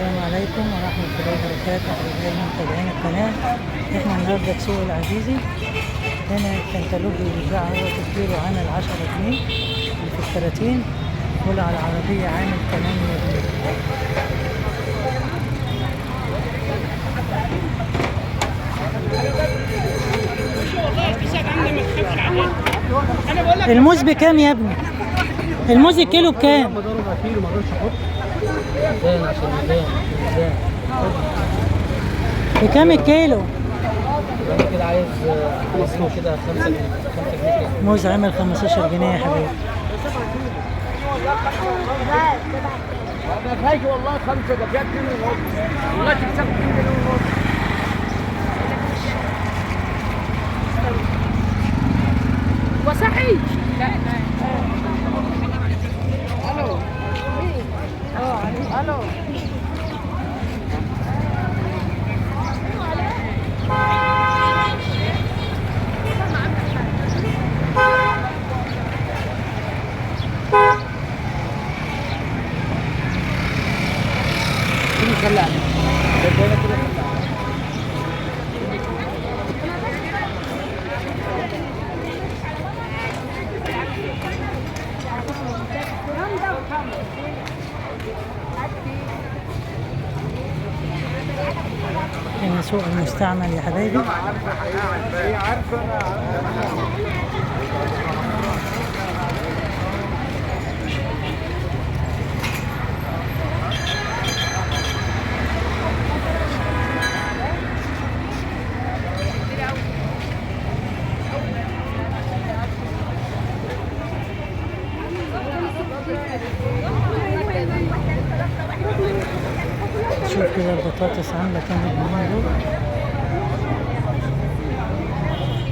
السلام عليكم ورحمة الله وبركاته أعزائي متابعين القناة. احنا النهاردة في سوق العزيزي. هنا الكنتالوب بيتباع هو كيلو عامل 10 جنيه اللي في الكراتين، واللي على العربية عامل 8 جنيه. الموز بكام يا ابني؟ الموز الكيلو بكام؟ بكام الكيلو؟ كده عايز كده 5 جنيه. موز عامل 15 جنيه يا حبيبي. ما فيهاش والله 5 دقائق جنيه ونص، والله تكسب 2 جنيه ونص. وصحي؟ لا لا. الو. الو. هنا سوق المستعمل يا حبايبي. شوف كده البطاطس عاملة كام الجنيه دول؟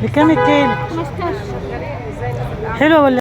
بكام الكيلو؟ 15. حلوة ولا